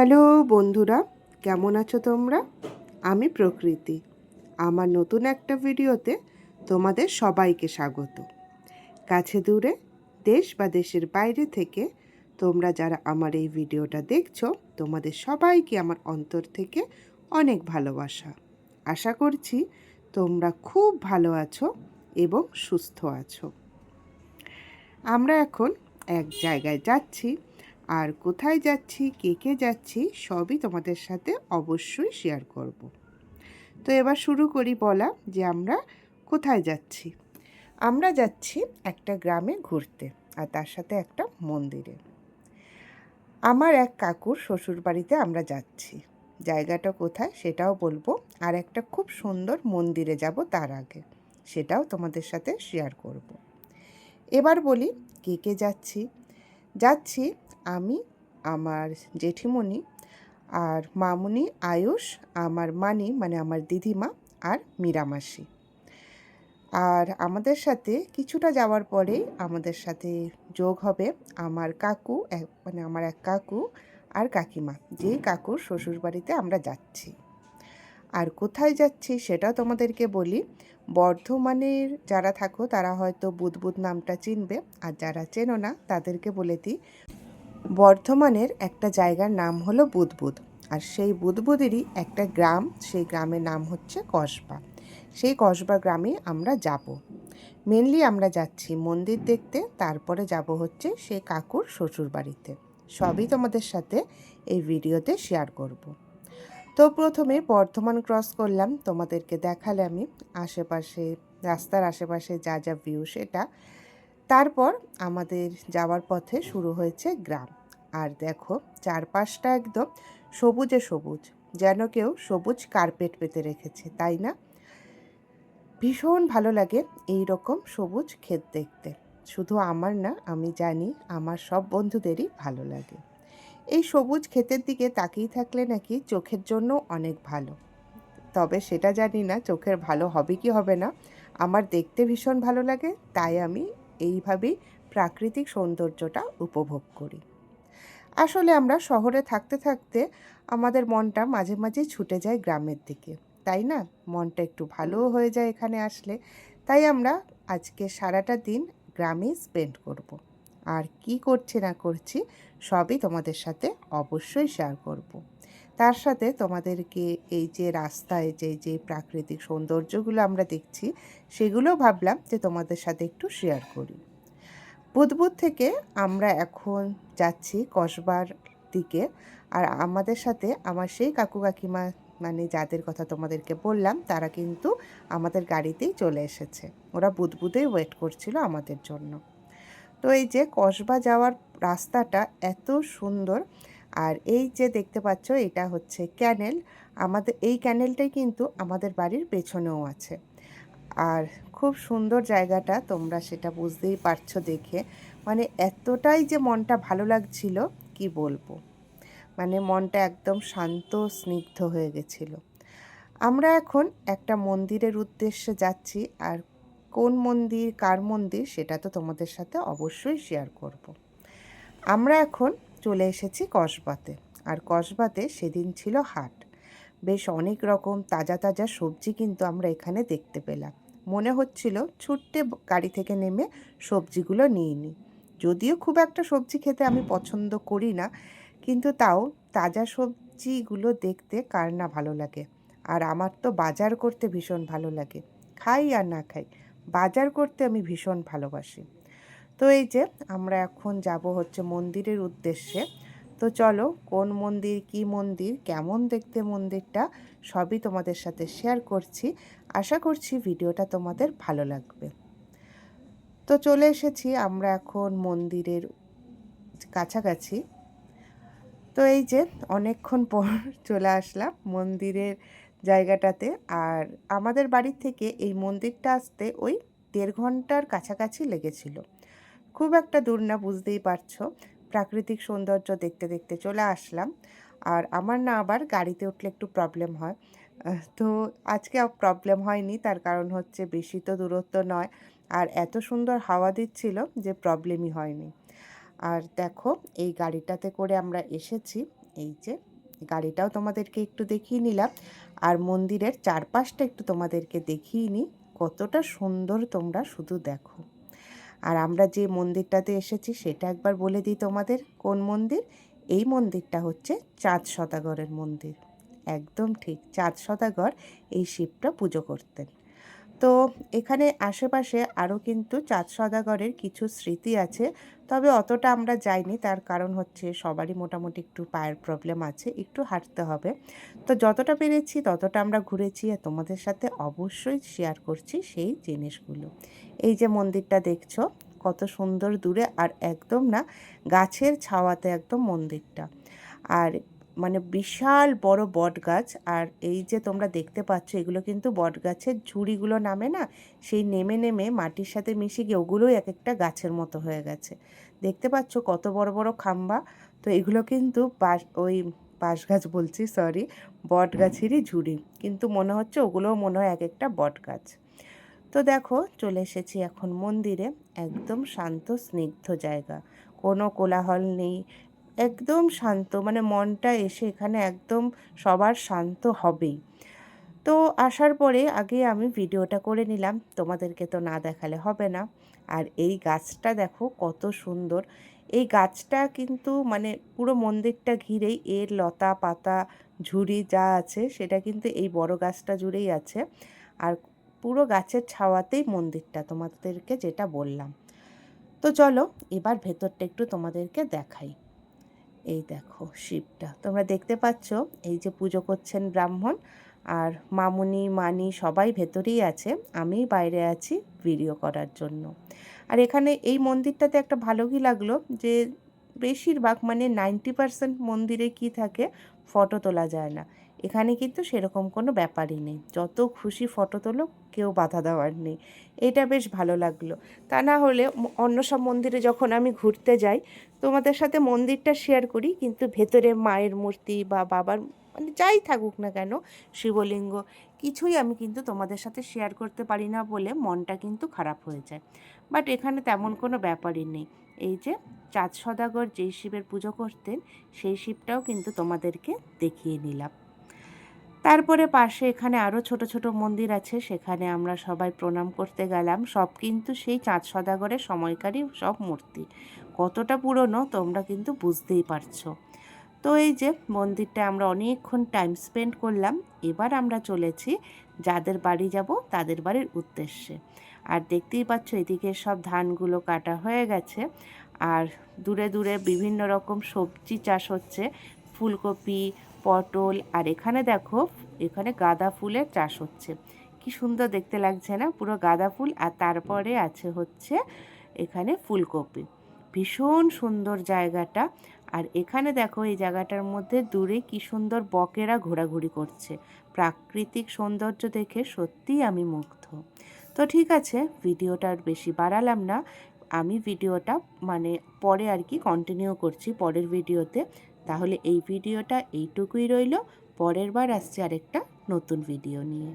Hello বন্ধুরা, কেমন আছো তোমরা? আমি প্রকৃতি। আমার নতুন একটা ভিডিওতে তোমাদের সবাইকে স্বাগত। কাছে দূরে, দেশ বা দেশের বাইরে থেকে তোমরা যারা আমার এই ভিডিওটা দেখছো, তোমাদের সবাইকে আমার অন্তর থেকে অনেক ভালোবাসা। আশা করছি তোমরা খুব ভালো আছো এবং সুস্থ আছো। আমরা এখন এক জায়গায় যাচ্ছি, আর কোথায় যাচ্ছি, কে কে যাচ্ছি সবই তোমাদের সাথে অবশ্যই শেয়ার করব। তো এবার শুরু করি বলা যে আমরা কোথায় যাচ্ছি। আমরা যাচ্ছি একটা গ্রামে ঘুরতে, আর তার সাথে একটা মন্দিরে। আমার এক কাকুর শ্বশুরবাড়িতে আমরা যাচ্ছি। জায়গাটা কোথায় সেটাও বলবো, আর একটা খুব সুন্দর মন্দিরে যাব তার আগে, সেটাও তোমাদের সাথে শেয়ার করব। এবার বলি কে কে যাচ্ছি। যাচ্ছি আমি, আমার জেঠিমণি, আর মামুনি আয়ুষ, আমার মানি মানে আমার দিদিমা, আর মীরামাসি। আর আমাদের সাথে কিছুটা যাওয়ার পরেই আমাদের সাথে যোগ হবে আমার কাকু, মানে আমার এক কাকু আর কাকিমা, যেই কাকুর শ্বশুরবাড়িতে আমরা যাচ্ছি। আর কোথায় যাচ্ছি সেটাও তোমাদেরকে বলি। বর্ধমানের যারা থাকো তারা হয়তো বুদবুদ নামটা চিনবে, আর যারা চেনো না তাদেরকে বলে দিই, বর্ধমানের একটা জায়গার নাম হলো বুদবুদ, আর সেই বুদবুদেরই একটা গ্রাম, সেই গ্রামের নাম হচ্ছে কসবা। সেই কসবা গ্রামে আমরা যাব। মেনলি আমরা যাচ্ছি মন্দির দেখতে, তারপরে যাব হচ্ছে সেই কাকুর শ্বশুরবাড়িতে। সবই তোমাদের সাথে এই ভিডিওতে শেয়ার করব। তো প্রথমে বর্ধমান ক্রস করলাম, তোমাদেরকে দেখালে আমি আশেপাশে, রাস্তার আশেপাশে যা যা ভিউ সেটা। তারপর আমাদের যাওয়ার পথে শুরু হয়েছে গ্রাম। আর দেখো চারপাশটা একদম সবুজে সবুজ, যেন কেউ সবুজ কার্পেট পেতে রেখেছে, তাই না? ভীষণ ভালো লাগে এই রকম সবুজ ক্ষেত দেখতে। শুধু আমার না, আমি জানি আমার সব বন্ধুদেরই ভালো লাগে। এই সবুজ ক্ষেতের দিকে তাকিয়ে থাকলে নাকি চোখের জন্য অনেক ভালো। তবে সেটা জানি না চোখের ভালো হবে কি হবে না। আমার দেখতে ভীষণ ভালো লাগে, তাই আমি এইভাবেই প্রাকৃতিক সৌন্দর্যটা উপভোগ করি। আসলে আমরা শহরে থাকতে থাকতে আমাদের মনটা মাঝে মাঝে ছুটে যায় গ্রামের দিকে, তাই না? মনটা একটু ভালোও হয়ে যায় এখানে আসলে। তাই আমরা আজকে সারাটা দিন গ্রামেই স্পেন্ড করব। আর কি করছি না করছি সবই তোমাদের সাথে অবশ্যই শেয়ার করব। তার সাথে তোমাদেরকে এই যে রাস্তায় যে যে প্রাকৃতিক সৌন্দর্যগুলো আমরা দেখছি, সেগুলো ভাবলাম যে তোমাদের সাথে একটু শেয়ার করি। বুদবুদ থেকে আমরা এখন যাচ্ছি কসবার দিকে। আর আমাদের সাথে আমার সেই কাকু কাকিমা, মানে যাদের কথা তোমাদেরকে বললাম, তারা কিন্তু আমাদের গাড়িতেই চলে এসেছে। ওরা বুদবুদেই ওয়েট করছিল আমাদের জন্য। তো এই যে কসবা যাওয়ার রাস্তাটা এত সুন্দর। আর এই যে দেখতে পাচ্ছ এটা হচ্ছে ক্যানেল। আমাদের এই ক্যানেলটাই কিন্তু আমাদের বাড়ির পেছনেও আছে। আর খুব সুন্দর জায়গাটা, তোমরা সেটা বুঝতেই পারছো দেখে। মানে এতটাই যে মনটা ভালো লাগছিল কি বলবো, মানে মনটা একদম শান্ত স্নিগ্ধ হয়ে গেছিল। আমরা এখন একটা মন্দিরের উদ্দেশ্যে যাচ্ছি, আর কোন মন্দির কার মন্দির সেটা তো তোমাদের সাথে অবশ্যই শেয়ার করব। আমরা এখন চলে এসেছি কসবাতে। আর কসবাতে সেদিন ছিল হাট। বেশ অনেক রকম তাজা তাজা সবজি কিন্তু আমরা এখানে দেখতে পেলাম। মনে হচ্ছিল ছুট্টে গাড়ি থেকে নেমে সবজিগুলো নিয়ে নিই। যদিও খুব একটা সবজি খেতে আমি পছন্দ করি না, কিন্তু তাও তাজা সবজিগুলো দেখতে কার না ভালো লাগে। আর আমার তো বাজার করতে ভীষণ ভালো লাগে, খাই আর না খাই, বাজার করতে আমি ভীষণ ভালোবাসি। তো এই যে আমরা এখন যাব হচ্ছে মন্দিরের উদ্দেশ্যে। তো চলো কোন মন্দির, কি মন্দির, কেমন দেখতে মন্দিরটা সবই তোমাদের সাথে শেয়ার করছি। আশা করছি ভিডিওটা তোমাদের ভালো লাগবে। তো চলে এসেছি আমরা এখন মন্দিরের কাছাকাছি। তো এই যে অনেকক্ষণ পর চলে আসলাম মন্দিরের জায়গাটাতে। আর আমাদের বাড়ির থেকে এই মন্দিরটা আসতে ওই 1.5 ঘন্টার কাছাকাছি লেগেছিল। খুব একটা দূর না, বুঝতেই পারছো। প্রাকৃতিক সৌন্দর্য দেখতে দেখতে চলে আসলাম। আর আমার না আবার গাড়িতে উঠলে একটু প্রবলেম হয়। তো আজকে প্রবলেম হয়নি, তার কারণ হচ্ছে বেশি তো দূরত্ব নয়, আর এত সুন্দর হাওয়া দিচ্ছিল যে প্রবলেমই হয়নি। আর দেখো এই গাড়িটাতে করে আমরা এসেছি। এই যে গাড়িটাও তোমাদেরকে একটু দেখিয়ে নিলাম, আর মন্দিরের চারপাশটা একটু তোমাদেরকে দেখিয়ে নিই। কতটা সুন্দর তোমরা শুধু দেখো। আর আমরা যে মন্দিরটাতে এসেছি সেটা একবার বলে দিই তোমাদের, কোন মন্দির। এই মন্দিরটা হচ্ছে চাঁদ সদাগরের মন্দির। একদম ঠিক, চাঁদ সদাগর এই শিবটা পুজো করতেন। তো এখানে আশেপাশে আরও কিন্তু চাঁদ সদাগরের কিছু স্মৃতি আছে, তবে অতটা আমরা যাইনি, তার কারণ হচ্ছে সবারই মোটামুটি একটু পায়ের প্রবলেম আছে, একটু হাঁটতে হবে। তো যতটা পেরেছি ততটা আমরা ঘুরেছি, আর তোমাদের সাথে অবশ্যই শেয়ার করছি সেই জিনিসগুলো। এই যে মন্দিরটা দেখছো কত সুন্দর দূরে, আর একদম না গাছের ছাওয়াতে একদম মন্দিরটা। আর মানে বিশাল বড় বট গাছ, আর এই যে তোমরা দেখতে পাচ্ছ এগুলো কিন্তু বট গাছের ঝুড়িগুলো নামে না, সেই নেমে নেমে মাটির সাথে মিশে গিয়ে ওগুলোই এক একটা গাছের মতো হয়ে গেছে। দেখতে পাচ্ছ কত বড় বড় খাম্বা। তো এগুলো কিন্তু বাঁশ গাছ বলছি, সরি, বট গাছেরই ঝুড়ি, কিন্তু মনে হচ্ছে ওগুলোও মনে হয় এক একটা বট গাছ। তো দেখো চলে এসেছি এখন মন্দিরে। একদম শান্ত স্নিগ্ধ জায়গা, কোনো কোলাহল নেই, একদম শান্ত, মানে মনটা এসে এখানে একদম সবার শান্ত হবেই। তো আসার পরে আগে আমি ভিডিওটা করে নিলাম, তোমাদেরকে তো না দেখালে হবে না। আর এই গাছটা দেখো কত সুন্দর। এই গাছটা কিন্তু মানে পুরো মন্দিরটা ঘিরেই এর লতা পাতা ঝুড়ি যা আছে সেটা কিন্তু এই বড় গাছটা জুড়েই আছে। আর পুরো গাছের ছাওয়াতেই মন্দিরটা, তোমাদেরকে যেটা বললাম। তো চলো এবার ভেতরটা একটু তোমাদেরকে দেখাই। এই দেখো শিবটা তোমরা দেখতে পাচ্ছ, এই যে পুজো করছেন ব্রাহ্মণ, আর মামুনি মানি সবাই ভেতরেই আছে, আমি বাইরে আছি ভিডিও করার জন্য। আর এখানে এই মন্দিরটাতে একটা ভালো কি লাগলো, যে বেশিরভাগ মানে 90% মন্দিরে কি থাকে, ফটো তোলা যায় না। এখানে কিন্তু সেরকম কোনো ব্যাপারই নেই, যত খুশি ফটো তোলো, কেউ বাধা দেওয়ার নেই। এটা বেশ ভালো লাগলো। তা না হলে অন্য সব মন্দিরে যখন আমি ঘুরতে যাই তোমাদের সাথে মন্দিরটা শেয়ার করি, কিন্তু ভেতরে মায়ের মূর্তি বা বাবার মানে যাই থাকুক না কেন, শিবলিঙ্গ, কিছুই আমি কিন্তু তোমাদের সাথে শেয়ার করতে পারি না বলে মনটা কিন্তু খারাপ হয়ে যায়। বাট এখানে তেমন কোনো ব্যাপারই নেই। এই যে চাঁদ সদাগর যেই শিবের পুজো করতেন সেই শিবটাও কিন্তু তোমাদেরকে দেখিয়ে নিলাম। তারপরে পাশে এখানে আরও ছোট ছোট মন্দির আছে, সেখানে আমরা সবাই প্রণাম করতে গেলাম। সব কিন্তু সেই চাঁদ সদাগরের সময়কারী সব মূর্তি, কতটা পুরনো তোমরা কিন্তু বুঝতেই পারছো। তো এই যে মন্দিরটা আমরা অনেকক্ষণ টাইম স্পেন্ড করলাম। এবার আমরা চলেছি যাদের বাড়ি যাব তাদের বাড়ির উদ্দেশ্যে। আর দেখতেই পাচ্ছ এদিকে সব ধানগুলো কাটা হয়ে গেছে, আর দূরে দূরে বিভিন্ন রকম সবজি চাষ হচ্ছে, ফুলকপি, পটল, আর এখানে দেখো এখানে গাঁদা ফুলের চাষ হচ্ছে। কি সুন্দর দেখতে লাগছে না, পুরো গাঁদা ফুল, আর তারপরে আছে হচ্ছে এখানে ফুলকপি। ভীষণ সুন্দর জায়গাটা। আর এখানে দেখো এই জায়গাটার মধ্যে দূরে কি সুন্দর বকেরা ঘোরাঘুরি করছে। প্রাকৃতিক সৌন্দর্য দেখে সত্যিই আমি মুগ্ধ। তো ঠিক আছে, ভিডিওটা আর বেশি বাড়ালাম না, আমি ভিডিওটা মানে পরে আর কি কন্টিনিউ করছি পরের ভিডিওতে। তাহলে এই ভিডিওটা এইটুকুই রইল, পরের বার আসছে আরেকটা নতুন ভিডিও নিয়ে।